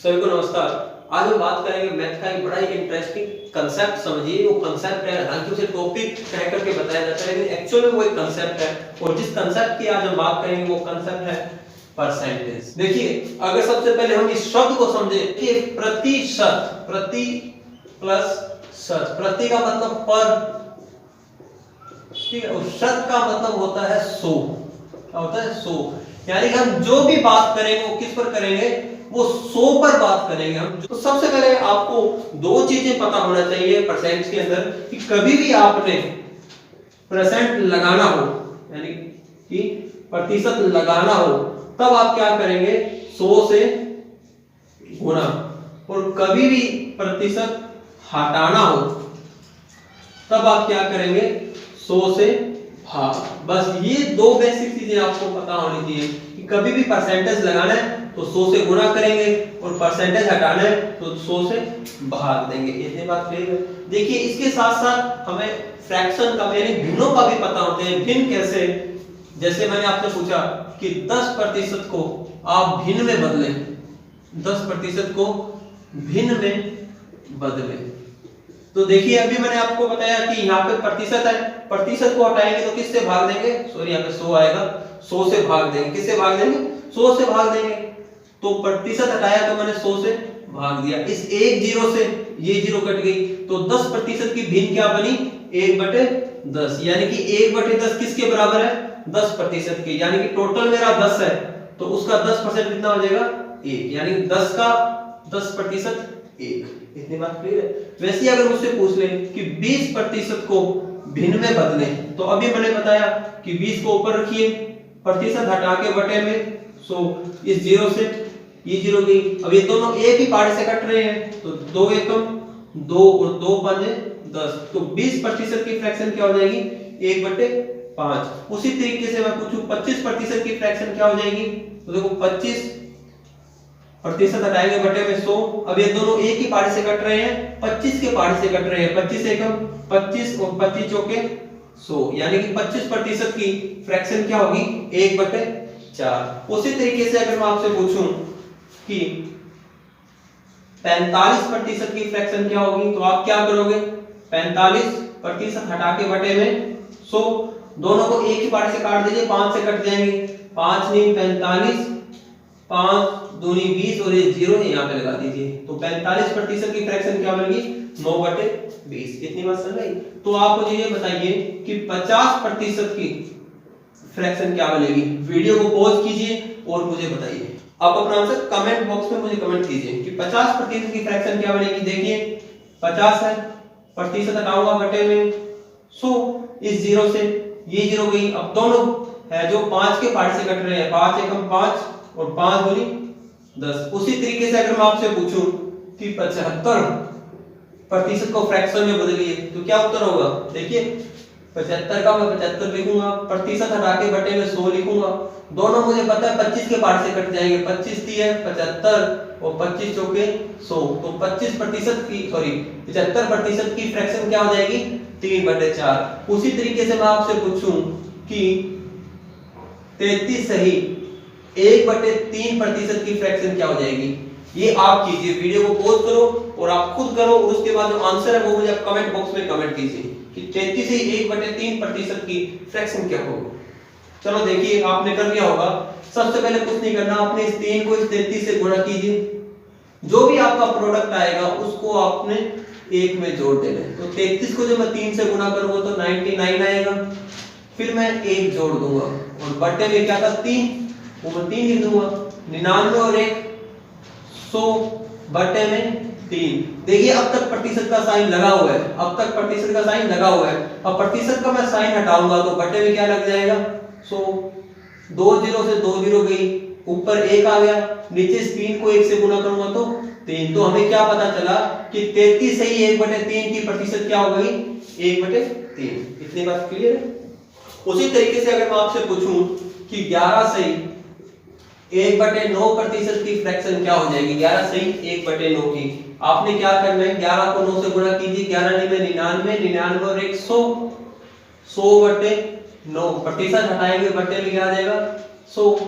सभी को नमस्कार। आज हम बात करेंगे मैथ का एक बड़ा ही इंटरेस्टिंग कंसेप्ट। समझिए वो कंसेप्ट है, हालांकि उसे टॉपिक कह करके बताया जाता है लेकिन एक्चुअल में वो एक कंसेप्ट है। और जिस कंसेप्ट की आज हम बात करेंगे वो कंसेप्ट है परसेंटेज। देखिए, अगर सबसे पहले हम इस शब्द को समझे कि प्रतिशत, प्रति प्लस शत, प्रति का मतलब पर, ठीक है, और शत का मतलब होता है 100। क्या होता है? 100। यानी कि हम जो भी बात करेंगे वो किस पर करेंगे? वो 100 पर बात करेंगे हम। तो सबसे पहले आपको दो चीजें पता होना चाहिए परसेंट के अंदर कि कभी भी आपने परसेंट लगाना हो, यानी कि प्रतिशत लगाना हो, तब आप क्या करेंगे? 100 से गुना। और कभी भी प्रतिशत हटाना हो तब आप क्या करेंगे? 100 से भाग। बस ये दो बेसिक चीजें आपको पता होनी चाहिए कि कभी भी परसेंटेज लगाना है तो 100 से गुणा करेंगे और परसेंटेज हटाना है तो 100 से भाग देंगे। इतनी बात क्लियर है? देखिए, इसके साथ साथ हमें फ्रैक्शन का यानी भिन्नों का भी पता होते हैं। भिन्न कैसे? जैसे मैंने आपसे पूछा कि 10% को आप भिन्न में बदलें, 10% को भिन्न में बदलें। तो देखिए, अभी मैंने आपको बताया कि यहाँ पे प्रतिशत है, प्रतिशत को हटाएंगे तो किससे भाग देंगे? सॉरी, यहाँ पे 100 आएगा, 100 से भाग देंगे। किससे भाग देंगे? 100 से भाग देंगे। तो प्रतिशत हटाया तो मैंने 100 से भाग दिया। इस एक जीरो से ये जीरो कट गई तो 10% की भिन्न क्या बनी? 1/10। यानी कि 1/10 किसके बराबर है? 10% की। यानी कि टोटल मेरा 10 है तो उसका 10% कितना हो जाएगा? 1। यानी 10 का 10% 1। इतनी बात क्लियर है? वैसे ही अगर मुझसे पूछ ले कि 20% को भिन्न में बदलें, तो अभी मैंने बताया कि 20 को ऊपर रखिए, प्रतिशत हटा के बटे में 100, इस जीरो से ये जीरो गई। अब ये दोनों एक ही पार्ट से कट रहे हैं तो 2 एकम 2 और 2 पंजे 10। तो 20% की फ्रैक्शन क्या हो जाएगी? 1/5। उसी तरीके से मैं पूछूं 25% की फ्रैक्शन क्या हो जाएगी? तो देखो, 25% हटाएंगे बटे में 100। अब ये दोनों एक ही पार्ट से कट रहे हैं, 25 के पार्ट से कट रहे हैं। 25 एकम 25 और 25 चौके 100। यानी कि 25% की फ्रैक्शन क्या होगी? 1/4। उसी तरीके से अगर मैं आपसे पूछूं कि 45% की फ्रैक्शन क्या होगी, तो आप क्या करोगे? 45% हटा के बटे में 100, दोनों को एक ही पार्ट से काट दीजिए, 5 से कट जाएंगे। 5 नहीं 45, 5 दूनी 20 और ये जीरो यहाँ पे लगा दीजिए। तो 45% की फ्रैक्शन क्या बनेगी? 9/20। इतनी बात समझ आई? तो आप मुझे ये बताइए कि 50% की फ्रैक्शन क्या बनेगी? वीडियो को पॉज कीजिए और मुझे बताइए। आप अपना आंसर कमेंट बॉक्स में मुझे कमेंट कीजिए कि 50% की फ्रैक्शन क्या बनेगी। देखिए, 50 है, प्रतिशत हटाऊंगा बटे में 100, इस जीरो से ये जीरो गई। अब दोनों है जो 5 के पार्ट से कट रहे हैं, 5 एकम 5 और 5 दूनी 10। उसी तरीके से अगर मैं आपसे पूछूं कि 75% को फ्रैक्शन में बदलिए तो क्या उत्तर होगा? देखिए, 75 का मैं 75 लिखूंगा, प्रतिशत हटा के बटे में 100 लिखूंगा। दोनों मुझे पता है 25 के पार्ट से कट जाएंगे, 25 ती है 75 और 25 चौके 100। तो 25% की 75% की फ्रैक्शन क्या हो जाएगी? 3/4। उसी तरीके से मैं आपसे पूछूं कि 33 सही 1/3% की फ्रैक्शन क्या हो जाएगी? ये आप कीजिए, वीडियो को पॉज करो और आप खुद करो और उसके बाद जो आंसर है वो मुझे आप कमेंट बॉक्स में कमेंट कीजिए कि 33 से 1/3% की फ्रैक्शन क्या होगी। चलो देखिए, आपने कर लिया होगा। सबसे पहले कुछ नहीं करना, आपने इस 3 को इस 33 से गुणा कीजिए। जो भी आपका प्रोडक्ट आएगा उसको आपने 1 में जोड़ देना है। तो 33 को जब मैं 3 से गुणा करूंगा तो 99 आएगा। फिर मैं 1 जोड़ दूंगा और बटे में क्या था? 3, वो मैं 3 लिख दूंगा। 99 और 1 100 बटे में 3। देखिए, अब तक प्रतिशत का साइन लगा हुआ है, अब तक प्रतिशत का साइन लगा हुआ है। अब प्रतिशत का मैं साइन हटाऊंगा तो बटे में क्या लग जाएगा? 100। 2 जीरो से 2 जीरो गई, ऊपर 1 आ गया, नीचे इस 3 को 1 से गुणा करूंगा तो 3। तो हमें क्या पता चला कि 33 सही 1/3 की प्रतिशत क्या हो गई? 1/3। इतनी बात क्लियर है? उसी तरीके से अगर मैं आपसे पूछूं कि 11 सही 1/9% की फ्रैक्शन क्या हो जाएगी? 11 सही 1/9 की। आपने क्या करना है? 11 को 9 से गुणा कीजिए, 11 9 में 99, 99 और 1 100, 100/9। प्रतिशत हटाएंगे बटे में क्या आ जाएगा? 100।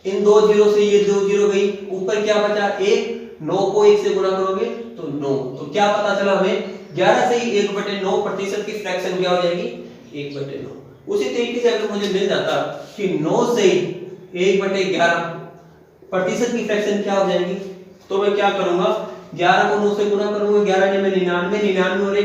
इन दो जीरो से ये 2 जीरो गई, ऊपर क्या बचा? 1 9 को 1 से गुना करोगे तो 9। तो क्या पता चला हमें 11 से ही 1/9 प्रतिशत की फ्रैक्शन क्या हो जाएगी 1/9। उसी तरीके से अगर मुझे मिल जाता कि 9 से ही 1/11 प्रतिशत की फ्रैक्शन क्या हो जाएगी, तो मैं क्या करूंगा 11 को 9 से गुना करूंगा, 11 ने में 99, 99 और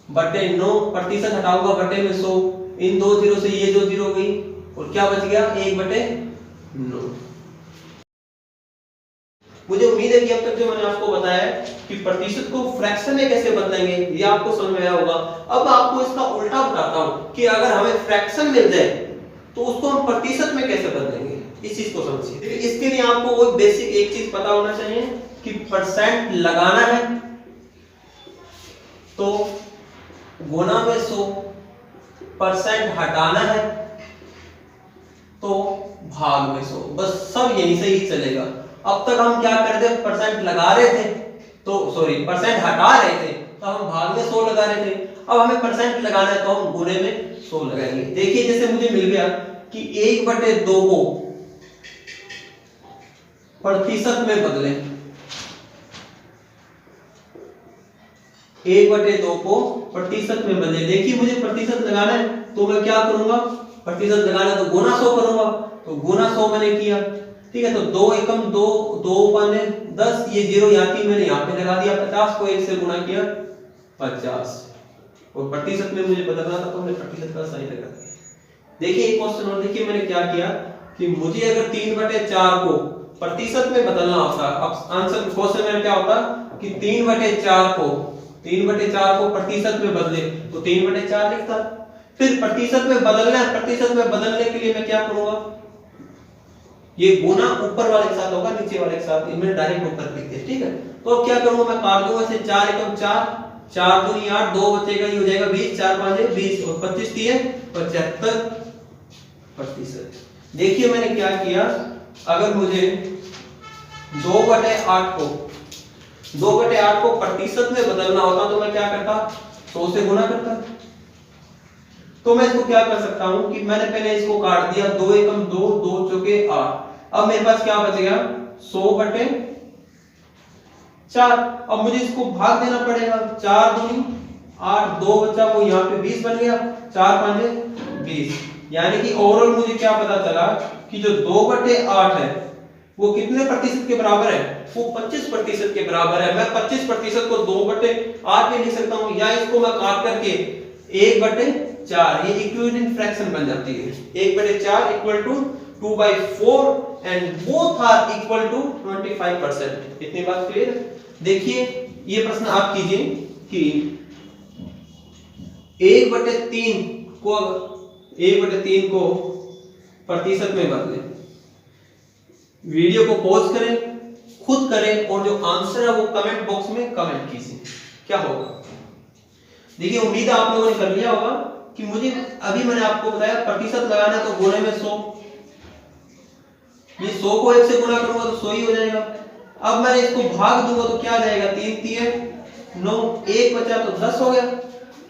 100/9 प्रतिशत हटाऊंगा बटे में 100, इन दो जीरो से ये जो जीरो गई और क्या बच गया 1/9। मुझे उम्मीद है कि अब तक जो मैंने आपको बताया है कि प्रतिशत को फ्रैक्शन में कैसे बदलेंगे ये आपको समझ में आया होगा। अब आपको इसका उल्टा बताता हूं कि अगर हमें फ्रैक्शन मिल जाए तो उसको हम प्रतिशत में कैसे बदलेंगे, इस चीज को समझिए। इसके लिए आपको वो बेसिक एक चीज पता होना चाहिए कि परसेंट लगाना है तो गुना में 100, परसेंट हटाना है तो भाग में 100, बस सब यहीं से ही चलेगा। अब तक हम क्या करते थे, परसेंट लगा रहे थे तो सॉरी परसेंट हटा रहे थे तो हम भाग में 100 लगा रहे थे। अब हमें परसेंट लगाना है तो हम गुने में 100 लगाएंगे। देखिए जैसे मुझे मिल गया कि 1/2 को प्रतिशत में बदलें, 1/2 को प्रतिशत में बदले। देखिए मुझे प्रतिशत लगाना है तो मैं क्या करूंगा, प्रतिशत लगाना तो गुना 100 करूंगा, तो गुना 100 मैंने किया, ठीक है। तो 2 एकम 2, 2 पाने 10, ये जीरो यहाँ की मैंने यहाँ पे लगा दिया, 50 को 1 से गुना किया 50, और प्रतिशत में मुझे बदलना था तो मैंने प्रतिशत का साइन लगा दिया। देखिए एक क्वेश्चन और देखिए मैंने क्या किया कि मुझे अगर 3/4 को प्रतिशत में बदलना होता, अब आंसर क्वेश्चन में क्या होता कि 3/4 को प्रतिशत में बदले तो 3/4 लिखता। फिर प्रतिशत में बदलना है, प्रतिशत में बदलने के लिए मैं क्या करूंगा, ये गुना ऊपर वाले के साथ होगा नीचे वाले के साथ, इनमें डायरेक्ट ऊपर लिख दिया, ठीक है। तो अब क्या करूंगा मैं काट दूंगा इसे, 4 एकम 4, 4 दूनी 8, 2 बचेगा ये हो जाएगा 20, 4 5 20 और 25 3 75%। देखिए मैंने क्या किया, अगर मुझे 2/8 को प्रतिशत में बदलना होता तो मैं क्या करता, 100 से गुना करता। तो मैं इसको क्या कर सकता हूं कि मैंने पहले इसको काट दिया, 2 एकम 2, 2 चौके 8, अब मेरे पास क्या बच गया 100/4। अब मुझे इसको भाग देना पड़ेगा, 4 दूनी 8, 2 बचा वो यहाँ पे 20 बन गया, 4 5 20, यानी कि ओवरऑल मुझे क्या पता चला कि जो 2/8 है वो कितने प्रतिशत के बराबर है, वो 25% के बराबर है। मैं 25% को 2/8 में लिख सकता हूं, या इसको मैं काट करके 1/4, ये इक्विवेलेंट फ्रैक्शन बन जाती है। 1/4 equal to 2/4 and both are equal to 25%। इतनी बात क्लियर है। देखिए ये प्रश्न आप कीजिए कि 1/3 को प्रतिशत में बदलें। वीडियो को पॉज करें, खुद करें और जो आंसर है वो कमेंट बॉक्स में कमेंट कीजिए क्या होगा। देखिए उम्मीद है आप लोगों ने कर लिया होगा कि मुझे अभी मैंने आपको बताया प्रतिशत लगाना है तो गुणे में 100, ये 100 को 1 से गुना करूंगा तो 100 ही हो जाएगा। अब मैंने इसको भाग दूंगा तो क्या आ जाएगा, 3 3 9, 1 बचा तो 10 हो गया,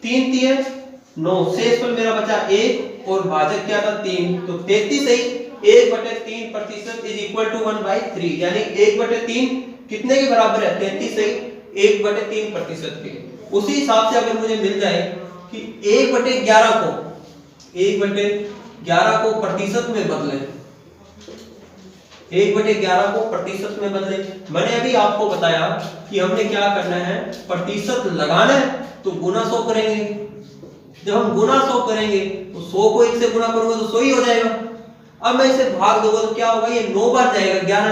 3 3 9, शेषफल मेरा बचा 1 और भाजक क्या था 3, तो 33 सही 1/3 प्रतिशत इज इक्वल टू 1/3, यानी 1/3 कितने के बराबर है, 33 सही 1/3 प्रतिशत के। उसी हिसाब से अगर मुझे मिल जाए कि 1/11 को प्रतिशत में बदले, 1/11 को प्रतिशत में बदले, मैंने अभी आपको बताया कि हमने क्या करना है, प्रतिशत लगाना है तो गुना 100 करेंगे। जब हम गुना 100 करेंगे तो 100 को 1 से गुना करूंगा तो 100 ही हो जाएगा। अब मैं इसे भाग दूंगा तो क्या होगा, ये 9 बार जाएगा, 11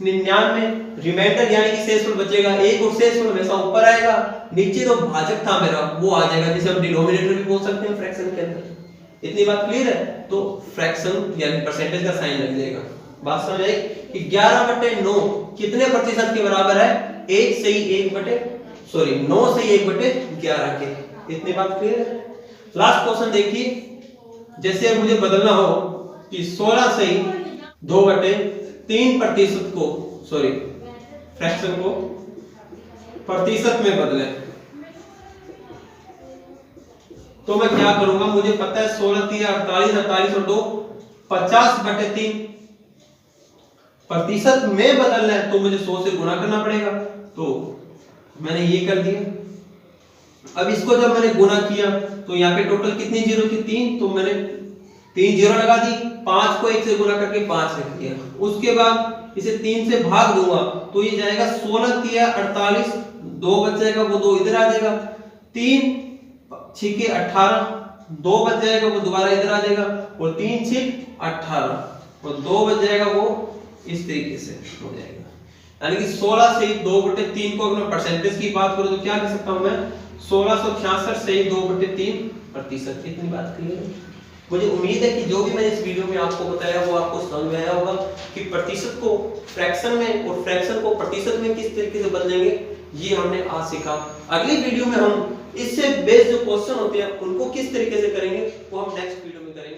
99, रिमाइंडर यानी कि शेषफल बचेगा 1 और शेषफल हमेशा ऊपर आएगा, नीचे जो भाजक था मेरा वो आ जाएगा, जिसे हम डिनोमिनेटर भी बोल सकते हैं फ्रैक्शन के अंदर। इतनी बात क्लियर है। तो फ्रैक्शन यानी परसेंटेज का साइन लग जाएगा। बात समझ आई कि 11/9 कितने प्रतिशत के बराबर है, 9 से ही 1/11 के। इतनी बात क्लियर है। लास्ट क्वेश्चन देखिए, जैसे मुझे बदलना हो कि 16 से ही 2/3 प्रतिशत को फ्रैक्शन को प्रतिशत में बदले, तो मैं क्या करूंगा, मुझे पता है 16 3 48, 48 और 2 50/3, प्रतिशत में बदलना है तो मुझे 100 से गुना करना पड़ेगा, तो मैंने ये कर दिया। अब इसको जब मैंने गुना किया तो यहाँ पे टोटल कितनी जीरो थी, 3, तो मैंने 3 जीरो लगा दी, 5 को 1 से गुना करके 5 रख दिया। उसके बाद इसे 3 से भाग दूंगा तो ये जाएगा 16 तिया 48, 2 बच जाएगा, वो 2 इधर आ जाएगा, 3 6 18, 2 बच जाएगा, वो दोबारा इधर आ जाएगा, और 3 6 18 और 2 बच जाएगा, वो इस तरीके से हो जाएगा। यानी कि 16 से 2/3 को अगर मैं परसेंटेज की बात करूं तो क्या कह सकता हूं मैं, 1666 से 2/3%। इतनी बात क्लियर है? मुझे उम्मीद है कि जो भी मैंने इस वीडियो में आपको बताया वो आपको समझ में आया होगा कि प्रतिशत को फ्रैक्शन में और फ्रैक्शन को प्रतिशत में किस तरीके से बदलेंगे, ये हमने आज सीखा। अगली वीडियो में हम इससे बेस्ड जो क्वेश्चन होते हैं उनको किस तरीके से करेंगे वो हम नेक्स्ट वीडियो में करेंगे।